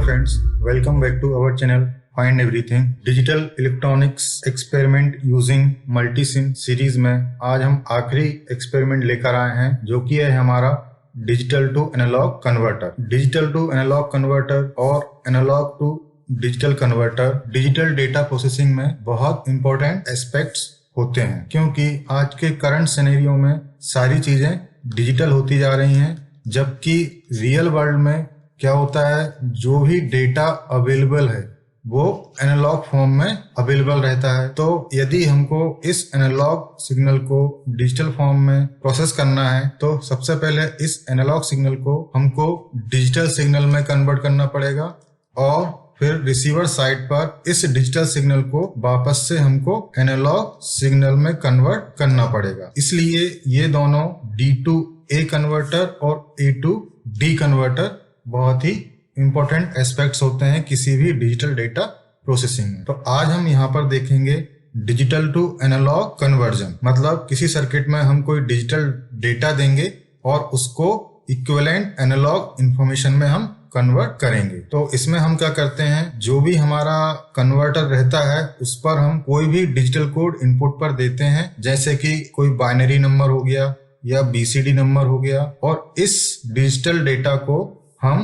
friends, welcome back to our channel Find Everything. Digital electronics experiment using Multisim series में आज हम आखिरी experiment लेकर आए हैं जो कि है हमारा digital to analogue converter. Digital to analogue converter और analogue to digital converter digital data processing में बहुत इंपॉर्टेंट एस्पेक्ट्स होते हैं, क्योंकि आज के करंट सिनेरियो में सारी चीजें डिजिटल होती जा रही हैं, जबकि रियल वर्ल्ड में क्या होता है, जो भी डेटा अवेलेबल है वो एनालॉग फॉर्म में अवेलेबल रहता है। तो यदि हमको इस एनालॉग सिग्नल को डिजिटल फॉर्म में प्रोसेस करना है तो सबसे पहले इस एनालॉग सिग्नल को हमको डिजिटल सिग्नल में कन्वर्ट करना पड़ेगा और फिर रिसीवर साइड पर इस डिजिटल सिग्नल को वापस से हमको एनालॉग सिग्नल में कन्वर्ट करना पड़ेगा। इसलिए ये दोनों D2A कन्वर्टर और A2D कन्वर्टर बहुत ही इंपॉर्टेंट एस्पेक्ट्स होते हैं किसी भी डिजिटल डेटा प्रोसेसिंग में। तो आज हम यहाँ पर देखेंगे डिजिटल टू एनालॉग कन्वर्जन, मतलब किसी सर्किट में हम कोई डिजिटल डेटा देंगे और उसको इक्विवेलेंट एनालॉग इंफॉर्मेशन में हम कन्वर्ट करेंगे। तो इसमें हम क्या करते हैं, जो भी हमारा कन्वर्टर रहता है उस पर हम कोई भी डिजिटल कोड इनपुट पर देते हैं, जैसे कि कोई बाइनरी नंबर हो गया या BCD नंबर हो गया, और इस डिजिटल डेटा को हम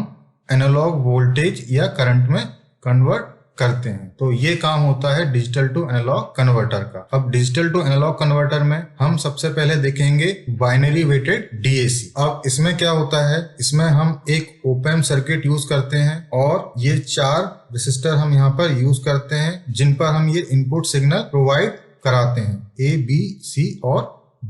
एनालॉग वोल्टेज या करंट में कन्वर्ट करते हैं। तो ये काम होता है डिजिटल टू एनालॉग कन्वर्टर का। अब डिजिटल टू एनालॉग कन्वर्टर में हम सबसे पहले देखेंगे बाइनरी वेटेड DAC। अब इसमें क्या होता है, इसमें हम एक ओपन सर्किट यूज करते हैं और ये 4 रेसिस्टर हम यहाँ पर यूज करते हैं, जिन पर हम ये इनपुट सिग्नल प्रोवाइड कराते हैं, A, B, C और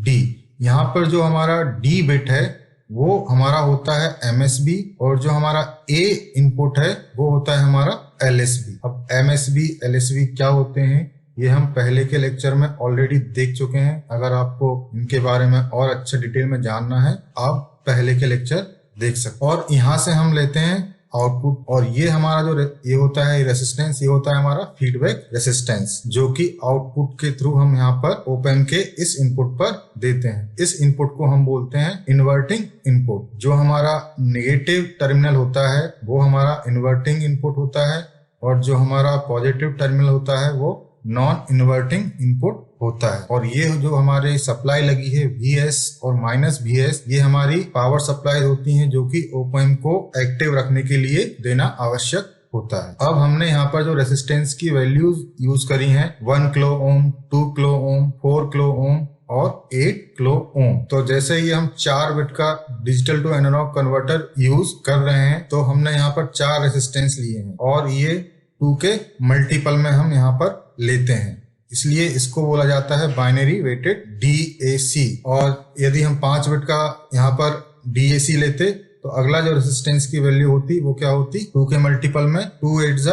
D। यहाँ पर जो हमारा D बिट है वो हमारा होता है MSB और जो हमारा A इनपुट है वो होता है हमारा LSB। अब MSB LSB क्या होते हैं ये हम पहले के लेक्चर में ऑलरेडी देख चुके हैं। अगर आपको इनके बारे में और अच्छे डिटेल में जानना है आप पहले के लेक्चर देख सकते। और यहाँ से हम लेते हैं आउटपुट, और ये हमारा जो ये होता है रेसिस्टेंस, ये होता है हमारा फीडबैक रेसिस्टेंस, जो कि आउटपुट के थ्रू हम यहाँ पर ओपन के इस इनपुट पर देते हैं। इस इनपुट को हम बोलते हैं इन्वर्टिंग इनपुट। जो हमारा नेगेटिव टर्मिनल होता है वो हमारा इन्वर्टिंग इनपुट होता है, और जो हमारा पॉजिटिव टर्मिनल होता है वो नॉन इन्वर्टिंग इनपुट होता है। और ये जो हमारे सप्लाई लगी है VS और -VS, ये हमारी पावर सप्लाई होती हैं, जो कि OP-Amp को एक्टिव रखने के लिए देना आवश्यक होता है। अब हमने यहाँ पर जो रेसिस्टेंस की वैल्यूज यूज करी हैं 1 kilo ohm, 2 kilo ohm, 4 kilo ohm और 8 किलो ओम। तो जैसे ही हम 4 बिट का digital to analogue converter use कर रहे हैं तो हमने यहाँ पर 4 रेसिस्टेंस लिए हैं और ये 2 के मल्टीपल में हम यहाँ पर लेते हैं, इसलिए इसको बोला जाता है बाइनरी वेटेड DAC। और यदि हम 5 बिट का यहाँ पर DAC लेते तो अगला जो रेसिस्टेंस की वैल्यू होती वो क्या होती, 2 के मल्टीपल में 2 8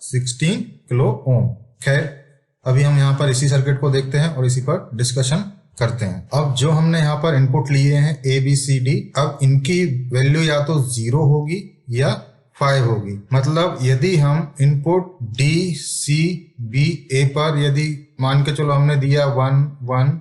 16 किलो ओम। खैर अभी हम यहाँ पर इसी सर्किट को देखते हैं और इसी पर डिस्कशन करते हैं। अब जो हमने यहाँ पर इनपुट लिए हैं A B C D, अब इनकी वैल्यू या तो 0 होगी या 5 होगी। मतलब यदि हम input D C B A पर यदि मान के चलो हमने दिया 1 1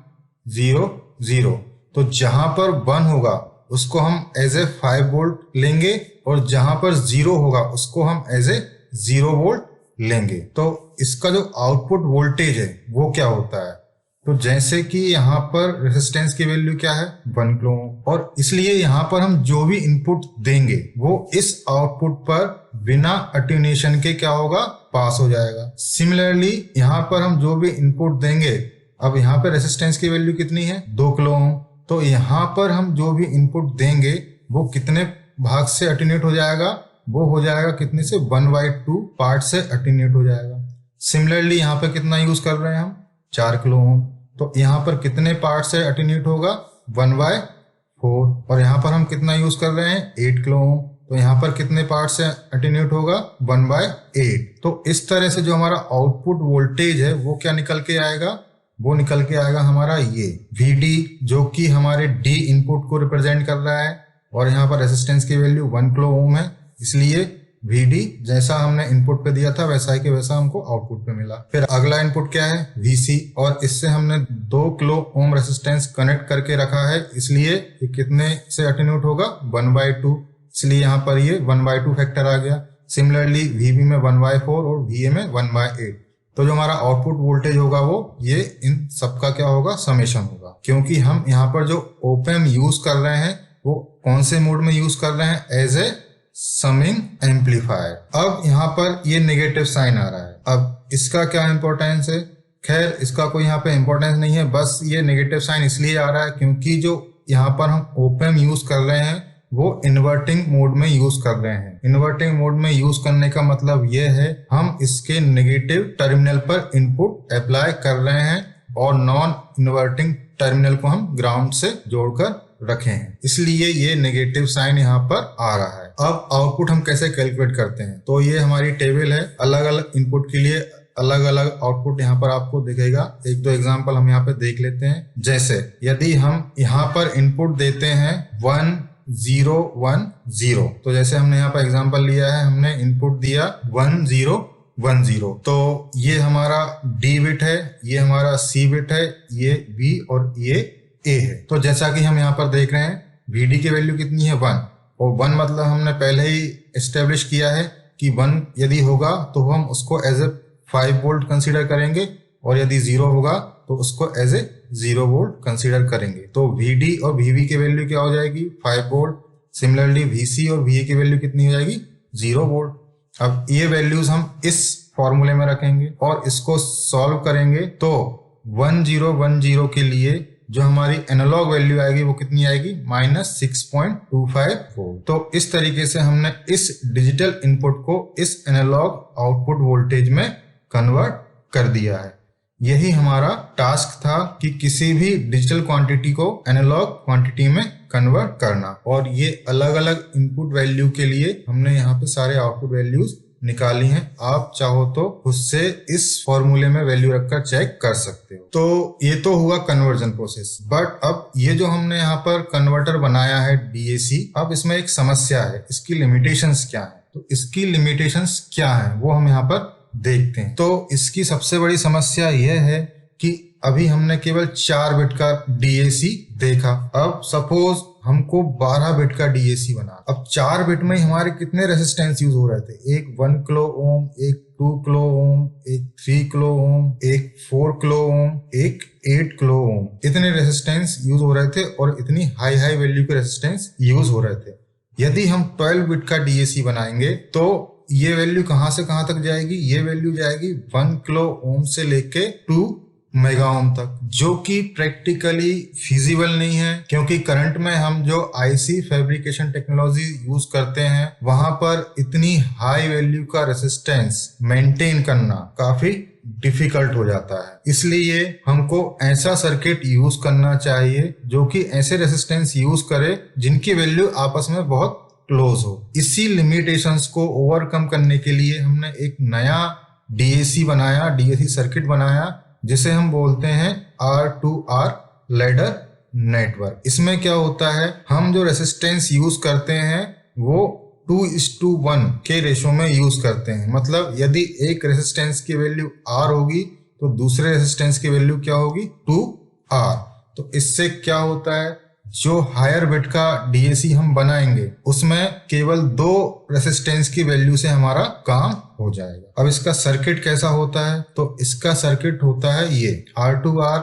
0 0, तो जहां पर 1 होगा उसको हम एज ए 5 वोल्ट लेंगे और जहां पर 0 होगा उसको हम एज ए 0 वोल्ट लेंगे। तो इसका जो आउटपुट वोल्टेज है वो क्या होता है, तो जैसे कि यहाँ पर रेसिस्टेंस की वैल्यू क्या है 1 किलो ओम, और इसलिए यहाँ पर हम जो भी इनपुट देंगे वो इस आउटपुट पर बिना अटेन्यूएशन के क्या होगा, पास हो जाएगा। सिमिलरली यहाँ पर हम जो भी इनपुट देंगे, अब यहाँ पर रेसिस्टेंस की वैल्यू कितनी है 2 किलो ओम, तो यहाँ पर हम जो भी इनपुट देंगे वो कितने भाग से अटेन्यूएट हो जाएगा, वो हो जाएगा कितने से 1/2 पार्ट से अटेन्यूएट हो जाएगा। सिमिलरली यहाँ पे कितना यूज कर रहे हैं हम 4 किलो ओम, तो यहाँ पर कितने पार्ट से अटेन्यूएट होगा 1/4, और यहाँ पर हम कितना यूज कर रहे हैं 8 किलो ओम, तो यहाँ पर कितने पार्ट से अटेन्यूएट होगा 1/8। तो इस तरह से जो हमारा आउटपुट वोल्टेज है वो क्या निकल के आएगा, वो निकल के आएगा हमारा ये VD, जो कि हमारे D इनपुट को रिप्रेजेंट कर रहा है, और यहाँ पर रेसिस्टेंस की वैल्यू 1 किलो ओम है, इसलिए VD जैसा हमने इनपुट पे दिया था वैसा ही के वैसा हमको आउटपुट पे मिला। फिर अगला इनपुट क्या है VC, और इससे हमने 2 किलो ओम रेसिस्टेंस कनेक्ट करके रखा है, इसलिए ये कितने से अटेन्यूएट होगा 1/2, इसलिए यहाँ पर ये 1/2 फैक्टर आ गया। सिमिलरली VB में 1/4 और VA में 1/8। तो जो हमारा आउटपुट वोल्टेज होगा वो ये इन सबका क्या होगा, समेशन होगा। क्योंकि हम यहाँ पर जो ऑप एम्प यूज कर रहे हैं वो कौन से मोड में यूज कर रहे हैं, एज ए समिंग एम्पलीफायर। अब यहाँ पर ये नेगेटिव साइन आ रहा है, अब इसका क्या इंपॉर्टेंस है? खैर इसका कोई यहाँ पे इंपॉर्टेंस नहीं है, बस ये नेगेटिव साइन इसलिए आ रहा है क्योंकि जो यहाँ पर हम ऑप एम्प यूज कर रहे हैं वो इन्वर्टिंग मोड में यूज कर रहे हैं। इन्वर्टिंग मोड में यूज करने का मतलब ये है हम इसके नेगेटिव टर्मिनल पर इनपुट अप्लाई कर रहे हैं और नॉन इन्वर्टिंग टर्मिनल को हम ग्राउंड से जोड़कर रखे हैं, इसलिए ये नेगेटिव साइन यहाँ पर आ रहा है। अब आउटपुट हम कैसे कैलकुलेट करते हैं? तो ये हमारी टेबल है, अलग अलग इनपुट के लिए अलग अलग आउटपुट यहाँ पर आपको दिखेगा। एक दो एग्जांपल हम यहाँ पे देख लेते हैं। जैसे यदि हम यहाँ पर इनपुट देते हैं 1 0 1 0, तो जैसे हमने यहाँ पर एग्जांपल लिया है, हमने इनपुट दिया 1 0 1 0, तो ये हमारा D बिट है, ये हमारा C बिट है, ये B और ये A है। तो जैसा कि हम यहाँ पर देख रहे हैं VD की वैल्यू कितनी है 1, और 1 मतलब हमने पहले ही एस्टेब्लिश किया है कि 1 यदि होगा तो हम उसको एज ए 5 वोल्ट कंसीडर करेंगे, और यदि 0 होगा तो उसको एज ए 0 वोल्ट कंसीडर करेंगे। तो VD और VB की वैल्यू क्या हो जाएगी, 5 वोल्ट। सिमिलरली VC और VA की वैल्यू कितनी हो जाएगी, 0 वोल्ट। अब ये वैल्यूज हम इस फॉर्मूले में रखेंगे और इसको सॉल्व करेंगे तो 1010 के लिए जो हमारी एनालॉग वैल्यू आएगी वो कितनी आएगी, -6.25 वोल्ट। तो इस तरीके से हमने इस डिजिटल इनपुट को इस एनालॉग आउटपुट वोल्टेज में कन्वर्ट कर दिया है। यही हमारा टास्क था कि किसी भी डिजिटल क्वांटिटी को एनालॉग क्वांटिटी में कन्वर्ट करना, और ये अलग अलग इनपुट वैल्यू के लिए हमने यहाँ पे सारे आउटपुट वैल्यूज निकाली हैं। आप चाहो तो खुद से इस फॉर्मूले में वैल्यू रखकर चेक कर सकते हो। तो ये तो हुआ कन्वर्जन प्रोसेस, बट अब ये जो हमने यहाँ पर कन्वर्टर बनाया है DAC, अब इसमें एक समस्या है, इसकी लिमिटेशंस क्या है? तो इसकी लिमिटेशंस क्या है वो हम यहाँ पर देखते हैं। तो इसकी सबसे बड़ी समस्या यह है कि अभी हमने केवल 4 बिट का DAC देखा। अब सपोज हमको 12 बिट का DAC बना, अब 4 बिट में हमारे कितने रेजिस्टेंस यूज हो रहे थे, एक 1 किलो ओम, एक 2 किलो ओम, एक 3 किलो ओम, एक 4 किलो ओम, एक 8 किलो ओम। इतने रेजिस्टेंस यूज हो रहे थे और इतनी हाई वैल्यू के रेजिस्टेंस यूज हो रहे थे। यदि हम 12 बिट का DAC बनाएंगे तो ये वैल्यू कहां से कहां तक जाएगी, ये वैल्यू जाएगी 1 किलो ओम से लेके 2 मेगा ओम तक, जो कि प्रैक्टिकली फिजिबल नहीं है, क्योंकि करंट में हम जो IC फैब्रिकेशन टेक्नोलॉजी यूज करते हैं वहां पर इतनी हाई वैल्यू का रेजिस्टेंस मेंटेन करना काफी डिफिकल्ट हो जाता है। इसलिए हमको ऐसा सर्किट यूज करना चाहिए जो कि ऐसे रेजिस्टेंस यूज करे जिनकी वैल्यू आपस में बहुत क्लोज हो। इसी लिमिटेशंस को ओवरकम करने के लिए हमने एक नया DAC बनाया, DAC सर्किट बनाया, जिसे हम बोलते हैं R2R लैडर नेटवर्क। इसमें क्या होता है, हम जो रेजिस्टेंस यूज करते हैं वो 2:1 के रेशो में यूज करते हैं। मतलब यदि एक रेजिस्टेंस की वैल्यू R होगी तो दूसरे रेजिस्टेंस की वैल्यू क्या होगी, 2R। तो इससे क्या होता है, जो हायर बिट का DAC हम बनाएंगे उसमें केवल 2 रेजिस्टेंस की वैल्यू से हमारा काम हो जाएगा। अब इसका सर्किट कैसा होता है, तो इसका सर्किट होता है ये R2R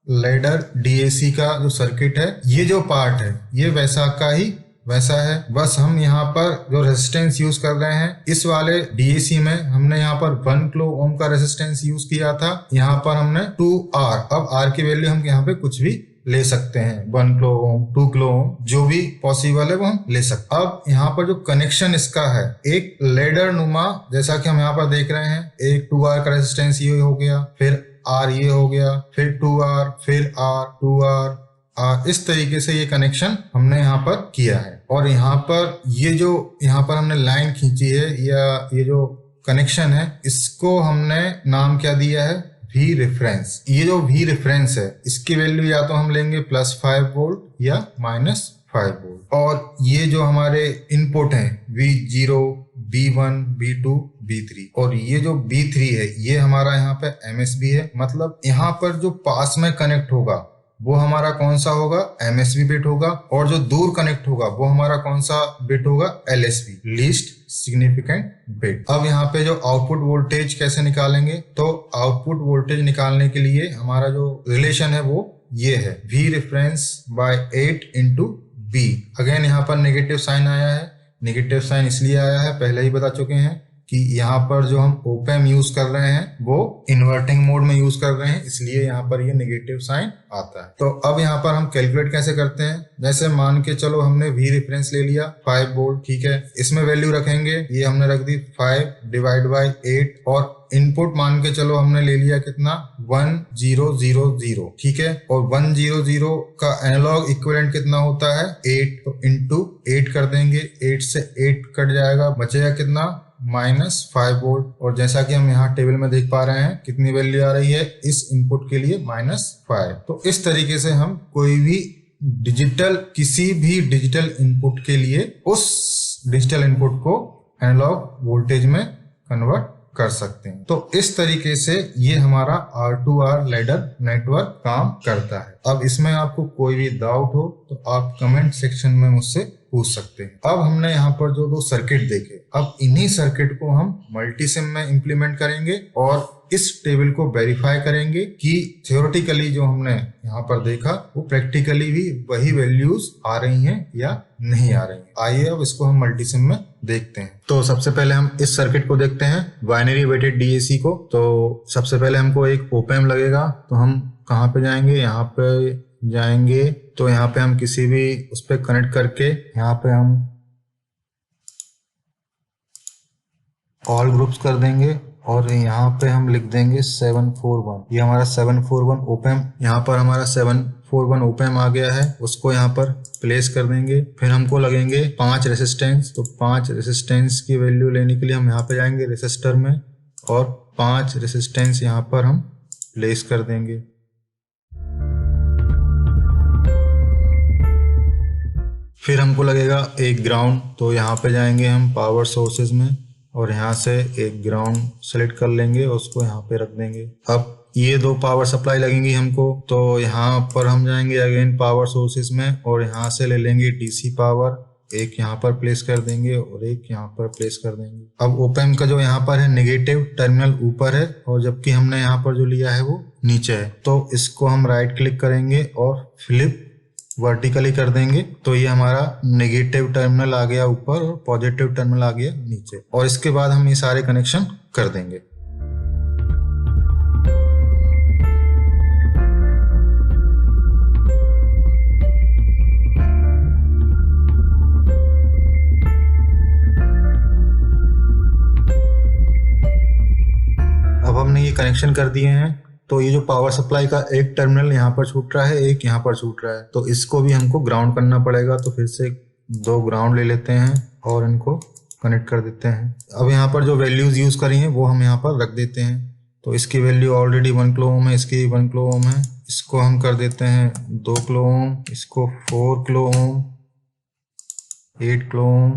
लैडर DAC का जो सर्किट है, ये जो पार्ट है ये वैसा का ही वैसा है, बस हम यहाँ पर जो रेजिस्टेंस यूज कर रहे हैं इस वाले DAC में हमने यहाँ पर 1 किलो ओम का रेजिस्टेंस यूज किया था, यहाँ पर हमने 2R। अब R की वैल्यू हम यहाँ पे कुछ भी ले सकते हैं, 1 किलो ओम, 2 किलो ओम, जो भी पॉसिबल है वो हम ले सकते हैं। अब यहाँ पर जो कनेक्शन इसका है एक लेडर नुमा, जैसा कि हम यहाँ पर देख रहे हैं, एक 2R का रेजिस्टेंस ये हो गया, फिर R ये हो गया, फिर 2R, फिर R, 2R, R। इस तरीके से ये कनेक्शन हमने यहाँ पर किया है। और यहाँ पर ये जो यहाँ पर हमने लाइन खींची है या ये जो कनेक्शन है, इसको हमने नाम क्या दिया है, V रेफरेंस। ये जो V रेफरेंस है इसकी वैल्यू या तो हम लेंगे +5 वोल्ट या -5 वोल्ट। और ये जो हमारे इनपुट हैं V0, B1, B2, B3, और ये जो B3 है ये हमारा यहाँ पे MSB है। मतलब यहाँ पर जो पास में कनेक्ट होगा वो हमारा कौन सा होगा, MSB बिट होगा, और जो दूर कनेक्ट होगा वो हमारा कौन सा बिट होगा, LSB, लीस्ट सिग्निफिकेंट बिट। अब यहाँ पे जो आउटपुट वोल्टेज कैसे निकालेंगे, तो आउटपुट वोल्टेज निकालने के लिए हमारा जो रिलेशन है वो ये है, V reference by 8 into B। Again यहाँ पर नेगेटिव साइन आया है, नेगेटिव साइन इसलिए आया है, पहले ही बता चुके हैं कि यहाँ पर जो हम ओपैम यूज कर रहे हैं वो इन्वर्टिंग मोड में यूज कर रहे हैं, इसलिए यहाँ पर ये नेगेटिव साइन आता है। तो अब यहाँ पर हम कैलकुलेट कैसे करते हैं, जैसे मान के चलो हमने V रेफरेंस ले लिया 5 वोल्ट, ठीक है, इसमें वैल्यू रखेंगे, ये हमने रख दी 5 डिवाइड बाई 8, और इनपुट मान के चलो हमने ले लिया कितना, 1000, ठीक है, और 100 का एनालॉग इक्विवेलेंट कितना होता है, 8, तो इंटू 8 कर देंगे, 8 से 8 कट जाएगा, बचेगा कितना, -5 वोल्ट। और जैसा कि हम यहाँ टेबल में देख पा रहे हैं कितनी वैल्यू आ रही है इस इनपुट के लिए, -5। तो इस तरीके से हम कोई भी किसी भी डिजिटल इनपुट के लिए उस डिजिटल इनपुट को एनालॉग वोल्टेज में कन्वर्ट कर सकते हैं। तो इस तरीके से ये हमारा R2R लैडर नेटवर्क काम करता है। अब इसमें आपको कोई भी डाउट हो तो आप कमेंट सेक्शन में मुझसे पूछ सकते हैं। अब हमने यहाँ पर जो 2 सर्किट देखे, अब इन्हीं सर्किट को हम मल्टीसिम में इंप्लीमेंट करेंगे और इस टेबल को वेरीफाई करेंगे कि थियोरेटिकली जो हमने यहाँ पर देखा वो प्रैक्टिकली भी वही वैल्यूज आ रही हैं या नहीं आ रही हैं। आइए अब इसको हम मल्टीसिम में देखते हैं। तो सबसे पहले हम इस सर्किट को देखते हैं, बाइनरी वेटेड DAC को। तो सबसे पहले हमको एक ओपैम्प लगेगा, तो हम कहाँ पे जाएंगे, यहाँ पे जाएंगे, तो यहाँ पे हम किसी भी उस पर कनेक्ट करके यहाँ पे हम ऑल ग्रुप्स कर देंगे और यहाँ पे हम लिख देंगे 741। ये हमारा 741 ओपैम्प, यहाँ पर हमारा 741 ओपैम्प आ गया है, उसको यहाँ पर प्लेस कर देंगे। फिर हमको लगेंगे 5 रेसिस्टेंस, तो 5 रेसिस्टेंस की वैल्यू लेने के लिए हम यहाँ पे जाएंगे रेसिस्टर में और 5 रेसिस्टेंस यहाँ पर हम प्लेस कर देंगे। फिर हमको लगेगा एक ग्राउंड, तो यहाँ पे जाएंगे हम पावर सोर्सेज में और यहाँ से एक ग्राउंड सेलेक्ट कर लेंगे और उसको यहाँ पे रख देंगे। अब ये 2 पावर सप्लाई लगेंगी हमको, तो यहाँ पर हम जाएंगे अगेन पावर सोर्सेज में और यहाँ से ले लेंगे DC पावर, एक यहाँ पर प्लेस कर देंगे और एक यहाँ पर प्लेस कर देंगे। अब ओपैम्प का जो यहाँ पर है नेगेटिव टर्मिनल ऊपर है और जबकि हमने यहाँ पर जो लिया है वो नीचे है, तो इसको हम राइट क्लिक करेंगे और फ्लिप वर्टिकली कर देंगे, तो ये हमारा नेगेटिव टर्मिनल आ गया ऊपर और पॉजिटिव टर्मिनल आ गया नीचे, और इसके बाद हम ये सारे कनेक्शन कर देंगे। अब हमने ये कनेक्शन कर दिए हैं, तो ये जो पावर सप्लाई का एक टर्मिनल यहाँ पर छूट रहा है, एक यहाँ पर छूट रहा है, तो इसको भी हमको ग्राउंड करना पड़ेगा। तो फिर से 2 ग्राउंड ले लेते हैं और इनको कनेक्ट कर देते हैं। अब यहाँ पर जो वैल्यूज यूज करी हैं वो हम यहाँ पर रख देते हैं। तो इसकी वैल्यू ऑलरेडी 1 किलो ओम है, इसकी 1 किलो ओम है, इसको हम कर देते हैं 2 किलो ओम, इसको 4 किलो ओम, 8 किलो ओम।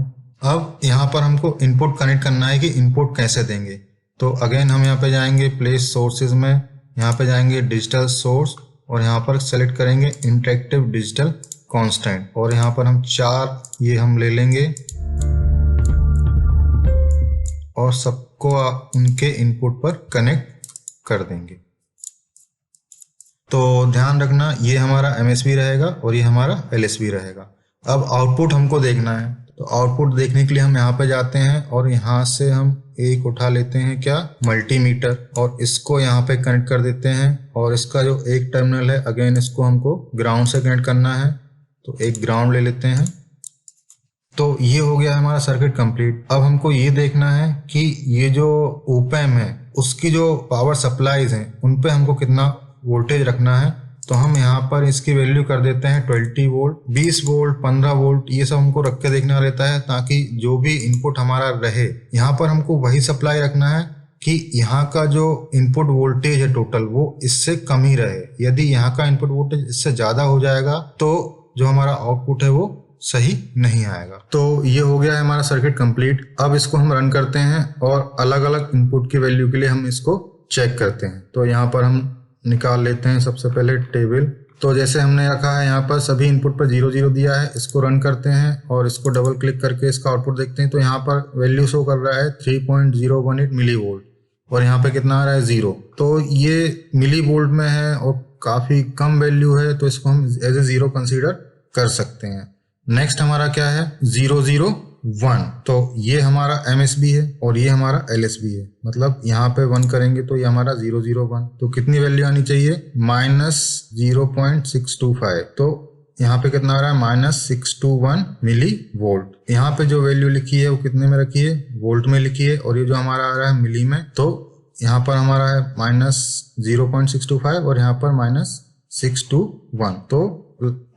अब यहाँ पर हमको इनपुट कनेक्ट करना है कि इनपुट कैसे देंगे। तो अगेन हम यहाँ पे जाएंगे प्लेस सोर्सेज में, यहाँ पे जाएंगे डिजिटल सोर्स और यहाँ पर सेलेक्ट करेंगे इंटरेक्टिव डिजिटल कांस्टेंट और यहाँ पर हम 4 ये हम ले लेंगे और सबको उनके इनपुट पर कनेक्ट कर देंगे। तो ध्यान रखना ये हमारा MSB रहेगा और ये हमारा LSB रहेगा। अब आउटपुट हमको देखना है, तो आउटपुट देखने के लिए हम यहाँ पे जाते हैं और यहाँ से हम एक उठा लेते हैं क्या, मल्टीमीटर, और इसको यहाँ पे कनेक्ट कर देते हैं और इसका जो एक टर्मिनल है अगेन इसको हमको ग्राउंड से कनेक्ट करना है, तो एक ग्राउंड ले लेते हैं। तो ये हो गया हमारा सर्किट कंप्लीट। अब हमको ये देखना है कि ये जो ओपैम्प है उसकी जो पावर सप्लाईज हैं उन पे हमको कितना वोल्टेज रखना है। तो हम यहाँ पर इसकी वैल्यू कर देते हैं 20 वोल्ट, 20 वोल्ट, 15 वोल्ट, ये सब हमको रख के देखना रहता है ताकि जो भी इनपुट हमारा रहे। यहाँ पर हमको वही सप्लाई रखना है कि यहाँ का जो इनपुट वोल्टेज है टोटल वो इससे कम ही रहे। यदि यहाँ का इनपुट वोल्टेज इससे ज्यादा हो जाएगा तो जो हमारा आउटपुट है वो सही नहीं आएगा। तो ये हो गया है हमारा सर्किट कंप्लीट। अब इसको हम रन करते हैं और अलग अलग इनपुट की वैल्यू के लिए हम इसको चेक करते हैं। तो यहाँ पर हम निकाल लेते हैं सबसे पहले टेबल तो जैसे हमने रखा है यहाँ पर सभी इनपुट पर 0 0 दिया है, इसको रन करते हैं और इसको डबल क्लिक करके इसका आउटपुट देखते हैं तो यहाँ पर वैल्यू शो कर रहा है 3.018 मिली वोल्ट और यहाँ पे कितना आ रहा है 0। तो ये मिली वोल्ट में है और काफी कम वैल्यू है, तो इसको हम एज ए 0 कंसीडर कर सकते हैं। नेक्स्ट हमारा क्या है 001, तो ये हमारा MSB है और ये हमारा LSB है, मतलब यहाँ पे 1 करेंगे तो ये हमारा 001। तो कितनी वैल्यू आनी चाहिए -0.625, तो यहाँ पे कितना आ रहा है -621 मिली वोल्ट। यहाँ पे जो वैल्यू लिखी है वो कितने में रखी है, वोल्ट में लिखी है, और ये जो हमारा आ रहा है मिली में, तो यहाँ पर हमारा है -0.625 और यहाँ पर -621, तो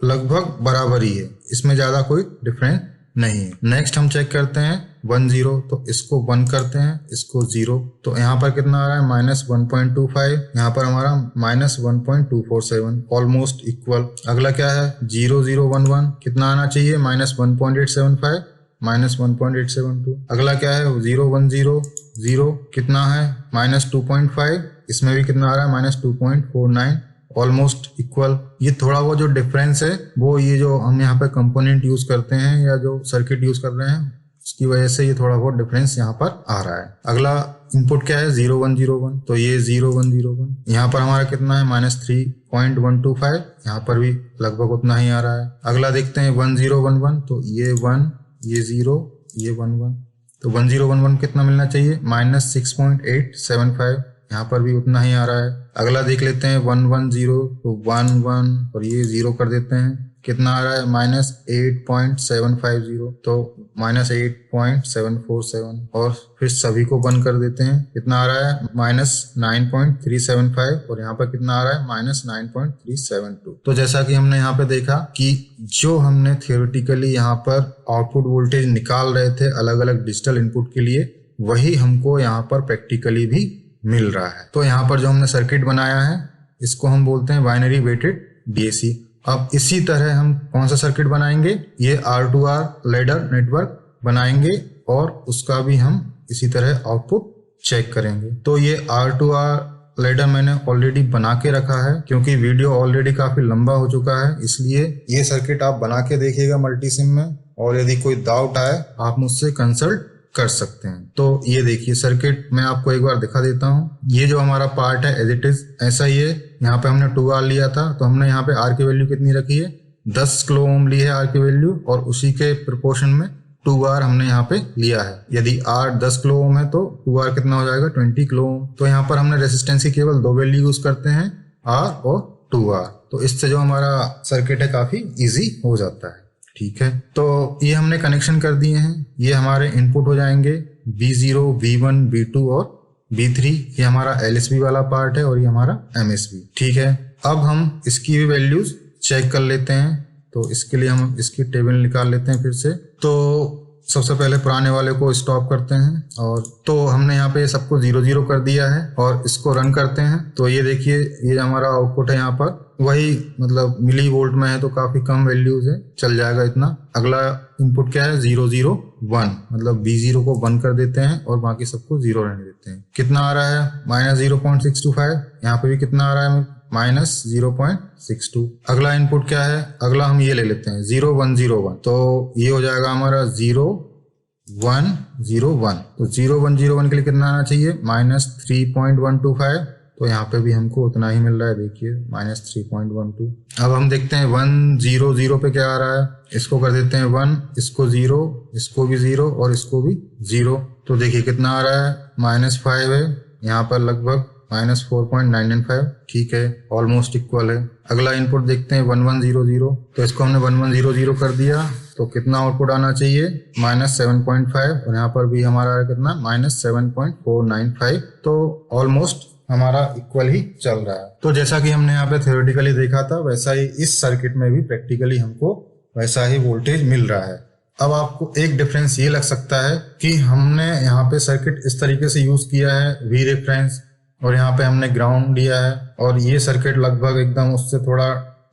लगभग बराबर ही है, इसमें ज्यादा कोई डिफरेंस नहीं है। नेक्स्ट हम चेक करते हैं 10, तो इसको 1 करते हैं, इसको 0, तो यहाँ पर कितना आ रहा है -1.25, यहाँ पर हमारा -1.247, ऑलमोस्ट इक्वल। अगला क्या है 0011, कितना आना चाहिए -1.875, -1.872। अगला क्या है 0100, कितना है -2.5, इसमें भी कितना आ रहा है -2.49, ऑलमोस्ट इक्वल। ये थोड़ा वो जो डिफरेंस है वो ये जो हम यहाँ पे कंपोनेंट यूज करते हैं या जो सर्किट यूज कर रहे हैं उसकी वजह से ये थोड़ा बहुत डिफरेंस यहाँ पर आ रहा है। अगला इनपुट क्या है 0101, तो ये 0101, यहाँ पर हमारा कितना है -3.125, यहाँ पर भी लगभग उतना ही आ रहा है। अगला देखते हैं 1011, तो ये 1, ये 0, ये 11, तो 1011 कितना मिलना चाहिए -6.875, यहाँ पर भी उतना ही आ रहा है। अगला देख लेते हैं 110, तो 11 और ये 0 कर देते हैं, कितना आ रहा है -8.750, तो -8.747, और फिर सभी को बंद कर देते हैं, कितना आ रहा है -9.375 और यहाँ पर कितना आ रहा है -9.372। तो जैसा कि हमने यहाँ पे देखा कि जो हमने थियोरेटिकली यहाँ पर आउटपुट वोल्टेज निकाल रहे थे अलग अलग डिजिटल इनपुट के लिए, वही हमको यहाँ पर प्रैक्टिकली भी मिल रहा है। तो यहाँ पर जो हमने सर्किट बनाया है इसको हम बोलते हैं बाइनरी वेटेड DAC। अब इसी तरह हम कौन सा सर्किट बनाएंगे, ये R2R लैडर नेटवर्क बनाएंगे और उसका भी हम इसी तरह आउटपुट चेक करेंगे। तो ये R2R लैडर मैंने ऑलरेडी बना के रखा है, क्योंकि वीडियो ऑलरेडी काफी लंबा हो चुका है, इसलिए ये सर्किट आप बना के देखिएगा मल्टीसिम में, और यदि कोई डाउट आए आप मुझसे कंसल्ट कर सकते हैं। तो ये देखिए सर्किट मैं आपको एक बार दिखा देता हूँ। ये जो हमारा पार्ट है एज इट इज ऐसा ही है। यहाँ पे हमने 2R लिया था, तो हमने यहाँ पे R की वैल्यू कितनी रखी है 10 किलो ओम ली है R की वैल्यू, और उसी के प्रोपोर्शन में 2R हमने यहाँ पे लिया है। यदि R 10 किलो ओम है तो 2R कितना हो जाएगा 20 किलो ओम। तो यहाँ पर हमने रेजिस्टेंस की केवल 2 वैल्यू यूज करते हैं, R और 2R। तो इससे जो हमारा सर्किट है काफी इजी हो जाता है। ठीक है, तो ये हमने कनेक्शन कर दिए हैं। ये हमारे इनपुट हो जाएंगे V0, V1, V2 और V3। ये हमारा LSB वाला पार्ट है और ये हमारा MSB। ठीक है, अब हम इसकी भी वैल्यूज चेक कर लेते हैं। तो इसके लिए हम इसकी टेबल निकाल लेते हैं फिर से। तो सबसे पहले पुराने वाले को स्टॉप करते हैं, और तो हमने यहाँ पे सबको 0 0 कर दिया है और इसको रन करते हैं। तो ये देखिए ये हमारा आउटपुट है, यहाँ पर वही मतलब मिली वोल्ट में है तो काफी कम वैल्यूज है, चल जाएगा इतना। अगला इनपुट क्या है 001, मतलब B0 को 1 कर देते हैं और बाकी सबको 0 रहने देते हैं। कितना आ रहा है -0.625, यहाँ पे भी कितना आ रहा है -0.62। अगला इनपुट क्या है, अगला हम ये ले लेते हैं 0101, तो ये हो जाएगा हमारा 0101। तो 0101 के लिए कितना आना चाहिए -3.125, तो यहाँ पे भी हमको उतना ही मिल रहा है, देखिए -3.12। अब हम देखते हैं 100 पे क्या आ रहा है, इसको कर देते हैं 1, इसको 0, इसको भी 0 और इसको भी 0। तो देखिए कितना आ रहा है -5 है, यहाँ पर लगभग -4.995। ठीक है, ऑलमोस्ट इक्वल है। अगला इनपुट देखते हैं 1100, तो इसको हमने 1100 कर दिया, तो कितना आउटपुट आना चाहिए -7.5, और यहाँ पर भी हमारा कितना -7.495। तो ऑलमोस्ट हमारा इक्वल ही चल रहा है। तो जैसा कि हमने यहाँ पे थ्योरेटिकली देखा था, वैसा ही इस सर्किट में भी प्रैक्टिकली हमको वैसा ही वोल्टेज मिल रहा है। अब आपको एक डिफरेंस ये लग सकता है कि हमने यहाँ पे सर्किट इस तरीके से यूज किया है V रेफरेंस, और यहाँ पे हमने ग्राउंड लिया है, और ये सर्किट लगभग एकदम उससे थोड़ा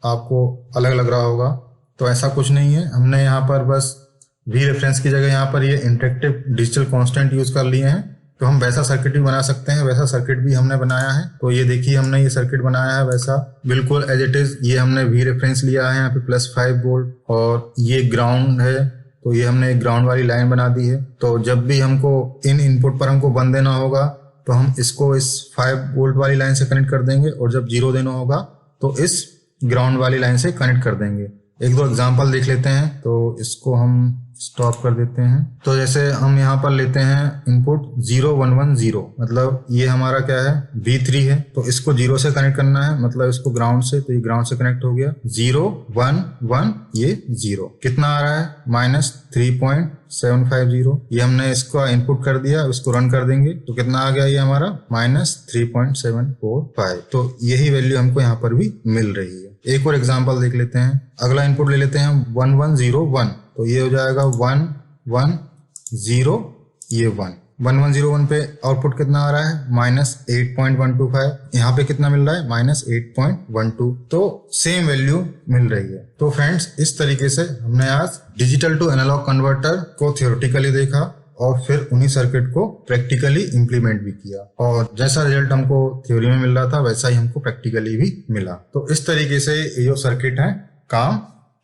आपको अलग लग रहा होगा। तो ऐसा कुछ नहीं है, हमने यहाँ पर बस V रेफरेंस की जगह यहाँ पर ये इंटरेक्टिव डिजिटल कांस्टेंट यूज कर लिए हैं, तो हम वैसा सर्किट भी बना सकते हैं, वैसा सर्किट भी हमने बनाया है। तो ये देखिए हमने ये सर्किट बनाया है वैसा बिल्कुल एज इट इज। ये हमने वी रेफरेंस लिया है यहाँ पे +5 वोल्ट और ये ग्राउंड है, तो ये हमने एक ग्राउंड वाली लाइन बना दी है। तो जब भी हमको इन इनपुट पर हमको 1 देना होगा तो हम इसको इस 5 वोल्ट वाली लाइन से कनेक्ट कर देंगे, और जब 0 देना होगा तो इस ग्राउंड वाली लाइन से कनेक्ट कर देंगे। एक दो एग्जांपल देख लेते हैं। तो इसको हम स्टॉप कर देते हैं। तो जैसे हम यहाँ पर लेते हैं इनपुट 0 1 1 0, मतलब ये हमारा क्या है V3 है, तो इसको 0 से कनेक्ट करना है, मतलब इसको ग्राउंड से, तो ये ग्राउंड से कनेक्ट हो गया। 0 1 1 ये 0 कितना आ रहा है -3.750। ये हमने इसका इनपुट कर दिया, उसको रन कर देंगे तो कितना आ गया ये हमारा -3.745। तो यही वैल्यू हमको यहाँ पर भी मिल रही है। एक और एग्जाम्पल देख लेते हैं। अगला इनपुट ले लेते हैं 1101, तो ये हो जाएगा 1 1 0 ये 1 1101 पे आउटपुट कितना आ रहा है -8.125। यहाँ पे कितना मिल रहा है -8.12। तो सेम वैल्यू मिल रही है। तो फ्रेंड्स इस तरीके से हमने आज डिजिटल टू एनालॉग कन्वर्टर को थियोरेटिकली देखा और फिर उन्हीं सर्किट को प्रैक्टिकली इंप्लीमेंट भी किया, और जैसा रिजल्ट हमको थ्योरी में मिल रहा था वैसा ही हमको प्रैक्टिकली भी मिला। तो इस तरीके से ये जो सर्किट है काम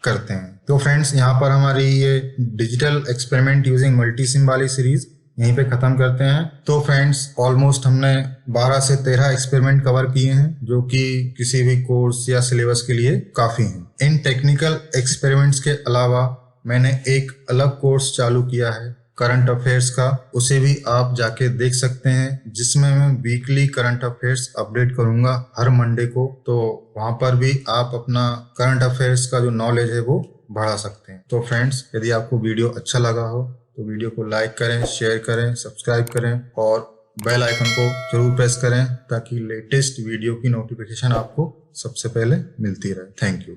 करते हैं। तो फ्रेंड्स यहाँ पर हमारी ये डिजिटल एक्सपेरिमेंट यूजिंग मल्टीसिम वाली सीरीज यहीं पे खत्म करते हैं। तो फ्रेंड्स ऑलमोस्ट हमने 12 से 13 एक्सपेरिमेंट कवर किए हैं, जो कि किसी भी कोर्स या सिलेबस के लिए काफी हैं। इन टेक्निकल एक्सपेरिमेंट्स के अलावा मैंने एक अलग कोर्स चालू किया है करंट अफेयर्स का, उसे भी आप जाके देख सकते हैं, जिसमें मैं वीकली करंट अफेयर्स अपडेट करूंगा हर मंडे को। तो वहां पर भी आप अपना करंट अफेयर्स का जो नॉलेज है वो बढ़ा सकते हैं। तो फ्रेंड्स यदि आपको वीडियो अच्छा लगा हो तो वीडियो को लाइक करें, शेयर करें, सब्सक्राइब करें और बेल आइकन को जरूर प्रेस करें, ताकि लेटेस्ट वीडियो की नोटिफिकेशन आपको सबसे पहले मिलती रहे। Thank you.